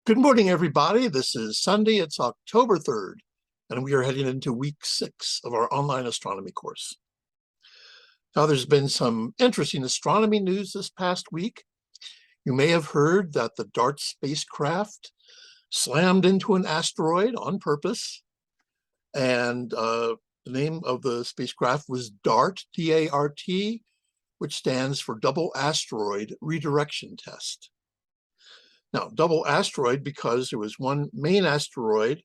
Good morning, everybody. This is Sunday. It's October 3rd, and we are heading into week 6 of our online astronomy course. Now, there's been some interesting astronomy news this past week. You may have heard that the DART spacecraft slammed into an asteroid on purpose, and the name of the spacecraft was DART, D-A-R-T, which stands for Double Asteroid Redirection Test. Now, double asteroid because there was one main asteroid,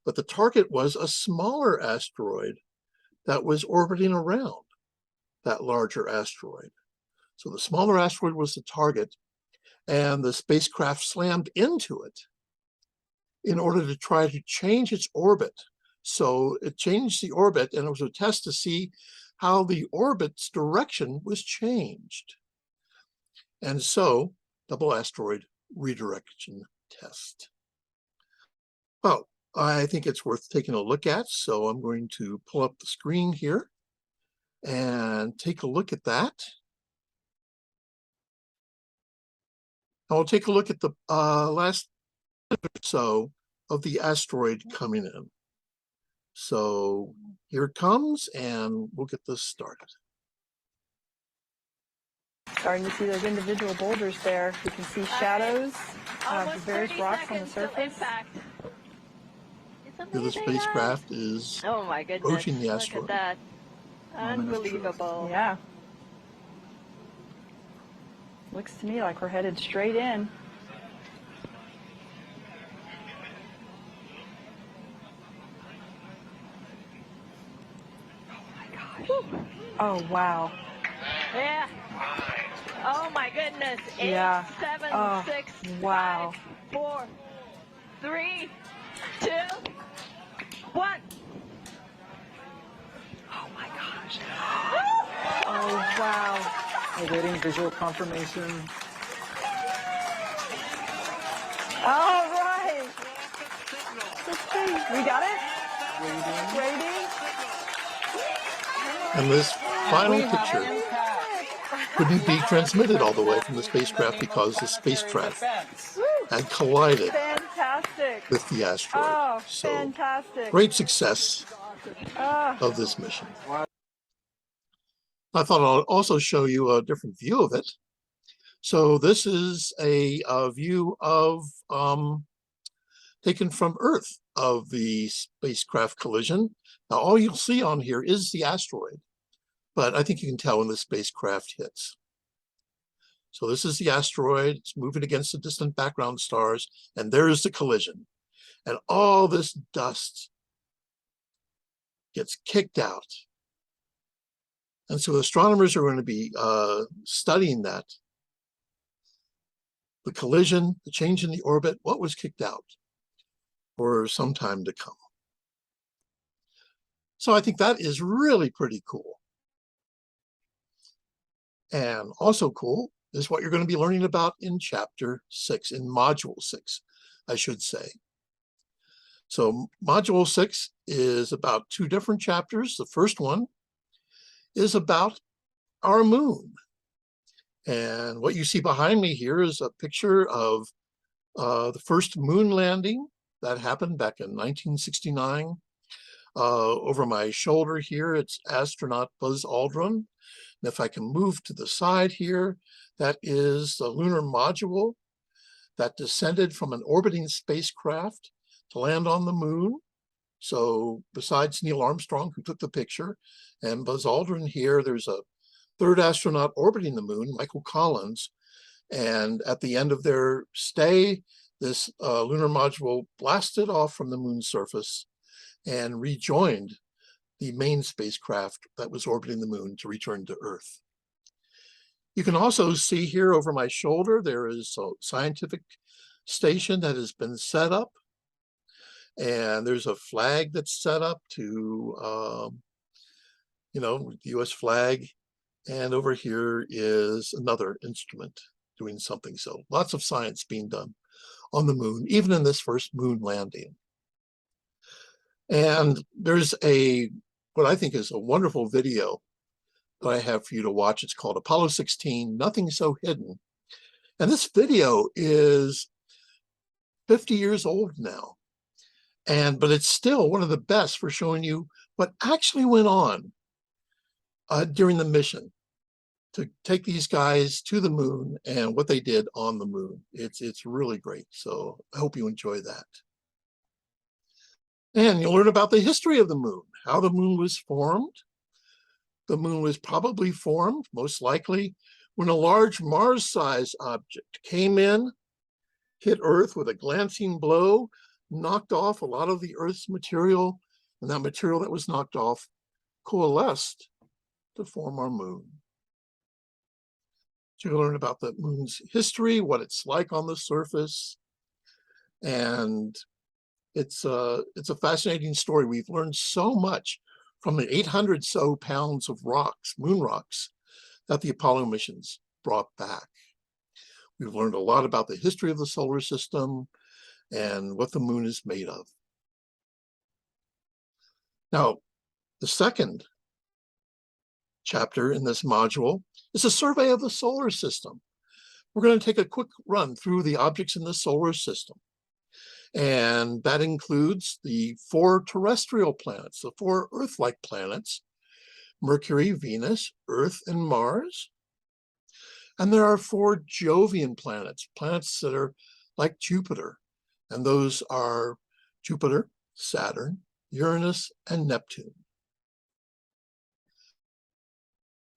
but the target was a smaller asteroid that was orbiting around that larger asteroid. So the smaller asteroid was the target, and the spacecraft slammed into it in order to try to change its orbit. So it changed the orbit, and it was a test to see how the orbit's direction was changed. And so, double asteroid redirection test. Well, I think it's worth taking a look at, so I'm going to pull up the screen here and take a look at that. I'll take a look at the last or so of the asteroid coming in. So here it comes, and we'll get this started. Starting to see those individual boulders there. You can see shadows of the various rocks on the surface. Here the spacecraft is approaching the asteroid. Look at that. Unbelievable. Yeah. Looks to me like we're headed straight in. Oh my gosh. Woo. Oh wow. Yeah. Oh my goodness. 8, Yeah. 7, 6, wow. 5, 4, 3, 2, 1. Oh my gosh. Oh wow. Awaiting visual confirmation. All right. Let's see. We got it? Waiting. And this final picture couldn't be transmitted all the way from the spacecraft because the spacecraft had collided Fantastic. with the asteroid. Oh, So fantastic. great success of this mission. I thought I'll also show you a different view of it. So this is a view of taken from Earth of the spacecraft collision. Now all you'll see on here is the asteroid, but I think you can tell when the spacecraft hits. So this is the asteroid. It's moving against the distant background stars, and there's the collision. And all this dust gets kicked out. And so astronomers are going to be studying that. The collision, the change in the orbit, what was kicked out for some time to come. So I think that is really pretty cool. And also cool is what you're going to be learning about in chapter 6, in module 6, I should say. So module 6 is about 2 different chapters. The first one is about our moon. And what you see behind me here is a picture of the first moon landing that happened back in 1969. Over my shoulder here, it's astronaut Buzz Aldrin. And if I can move to the side here, that is the lunar module that descended from an orbiting spacecraft to land on the moon. So besides Neil Armstrong, who took the picture, and Buzz Aldrin here, there's a third astronaut orbiting the moon, Michael Collins. And at the end of their stay, this lunar module blasted off from the moon's surface and rejoined the main spacecraft that was orbiting the moon to return to Earth. You can also see here over my shoulder, there is a scientific station that has been set up. And there's a flag that's set up to, the US flag. And over here is another instrument doing something. So lots of science being done on the moon, even in this first moon landing. And there's what I think is a wonderful video that I have for you to watch. It's called Apollo 16, Nothing So Hidden. And this video is 50 years old now. But it's still one of the best for showing you what actually went on during the mission to take these guys to the moon and what they did on the moon. It's really great. So I hope you enjoy that. And you'll learn about the history of the moon, how the moon was formed. The moon was probably formed, most likely, when a large Mars-sized object came in, hit Earth with a glancing blow, knocked off a lot of the Earth's material, and that material that was knocked off coalesced to form our moon. So you'll learn about the moon's history, what it's like on the surface, and it's a fascinating story. We've learned so much from the 800 so pounds of rocks, moon rocks, that the Apollo missions brought back. We've learned a lot about the history of the solar system and what the moon is made of. Now, the second chapter in this module is a survey of the solar system. We're going to take a quick run through the objects in the solar system. And that includes the 4 terrestrial planets, the 4 Earth-like planets, Mercury, Venus, Earth, and Mars. And there are 4 Jovian planets, planets that are like Jupiter. And those are Jupiter, Saturn, Uranus, and Neptune.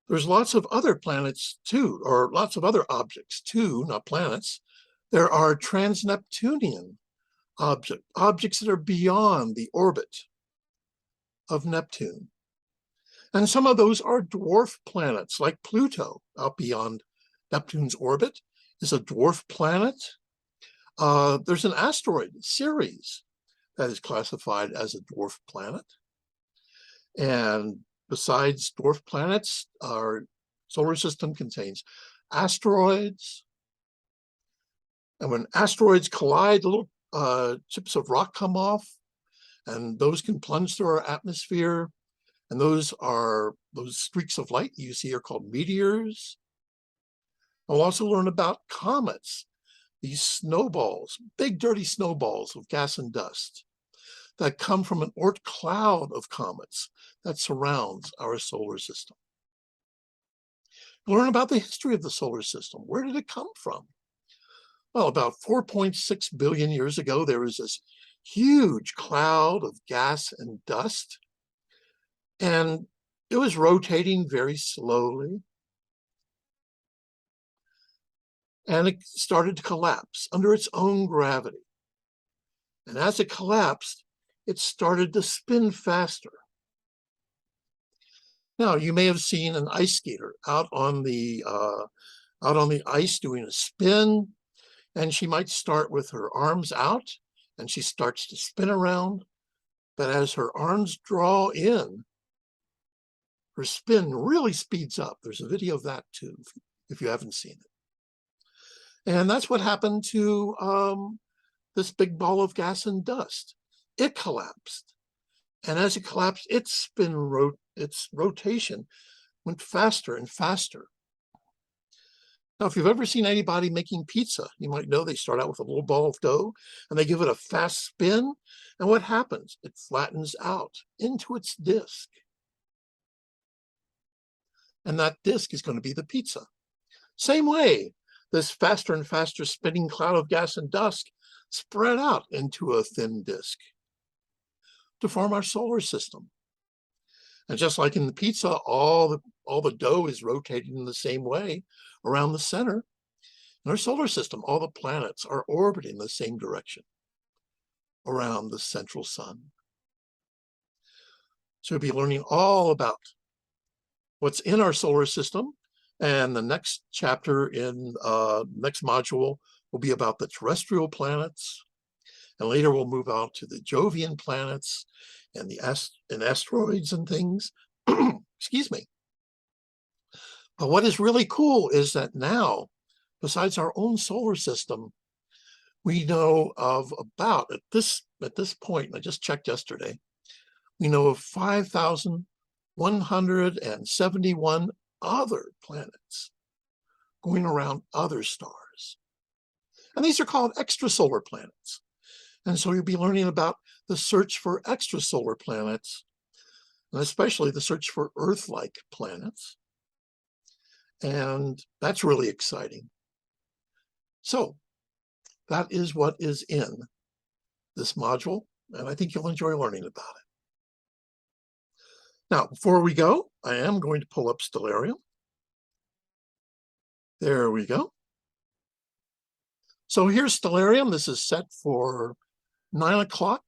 There's lots of other planets too, or lots of other objects too, not planets. There are trans-Neptunian objects that are beyond the orbit of Neptune. And some of those are dwarf planets, like Pluto, out beyond Neptune's orbit, is a dwarf planet. There's an asteroid Ceres that is classified as a dwarf planet. And besides dwarf planets, our solar system contains asteroids. And when asteroids collide, little chips of rock come off, and those can plunge through our atmosphere. And those streaks of light you see are called meteors. We'll also learn about comets, these snowballs, big dirty snowballs of gas and dust that come from an Oort cloud of comets that surrounds our solar system. We'll learn about the history of the solar system. Where did it come from? Well, about 4.6 billion years ago, there was this huge cloud of gas and dust, and it was rotating very slowly. And it started to collapse under its own gravity. And as it collapsed, it started to spin faster. Now, you may have seen an ice skater out on the ice doing a spin, and she might start with her arms out, and she starts to spin around. But as her arms draw in, her spin really speeds up. There's a video of that too, if you haven't seen it. And that's what happened to this big ball of gas and dust. It collapsed. And as it collapsed, its rotation went faster and faster. Now, if you've ever seen anybody making pizza, you might know they start out with a little ball of dough and they give it a fast spin. And what happens? It flattens out into its disc. And that disc is going to be the pizza. Same way, this faster and faster spinning cloud of gas and dust spread out into a thin disk to form our solar system. And just like in the pizza, all the dough is rotating in the same way around the center. In our solar system, all the planets are orbiting the same direction around the central sun. So we'll be learning all about what's in our solar system. And the next chapter in next module will be about the terrestrial planets. And later we'll move out to the Jovian planets and the asteroids and things. Excuse me. But what is really cool is that now, besides our own solar system, we know of about, at this point, and I just checked yesterday, we know of 5,171 other planets going around other stars. And these are called extrasolar planets. And so you'll be learning about the search for extrasolar planets, and especially the search for Earth-like planets. And that's really exciting. So that is what is in this module, and I think you'll enjoy learning about it. Now, before we go, I am going to pull up Stellarium. There we go. So here's Stellarium. This is set for 9 o'clock.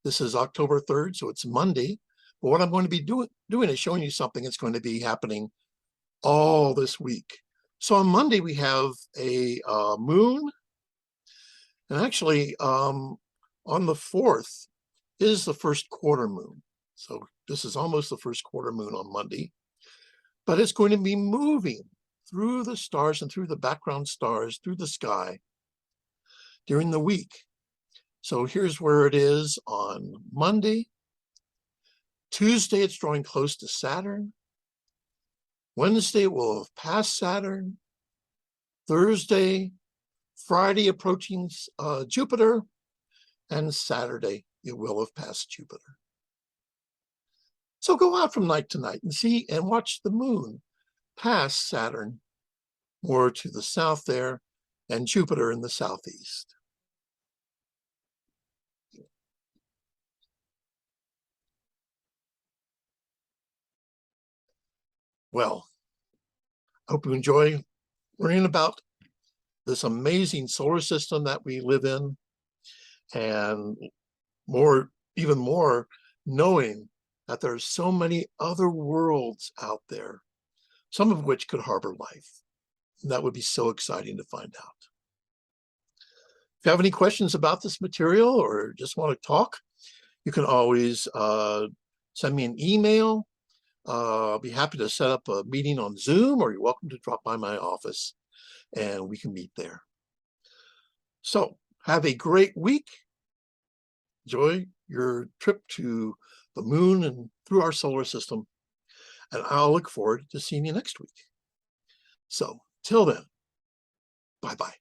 This is October 3rd, so it's Monday. But what I'm going to be doing is showing you something that's going to be happening all this week. So on Monday, we have a moon. And actually, on the 4th is the first quarter moon. So this is almost the first quarter moon on Monday. But it's going to be moving through the stars and through the background stars, through the sky during the week. So here's where it is on Monday. Tuesday, it's drawing close to Saturn. Wednesday, it will have passed Saturn. Thursday, Friday, approaching Jupiter. And Saturday, it will have passed Jupiter. So go out from night to night and see and watch the moon pass Saturn more to the south there, and Jupiter in the southeast. Well, I hope you enjoy learning about this amazing solar system that we live in, and even more, knowing that there are so many other worlds out there, some of which could harbor life. And that would be so exciting to find out. If you have any questions about this material or just want to talk, you can always send me an email. I'll be happy to set up a meeting on Zoom, or you're welcome to drop by my office and we can meet there. So have a great week. Enjoy your trip to the moon and through our solar system. And I'll look forward to seeing you next week. So till then, bye-bye.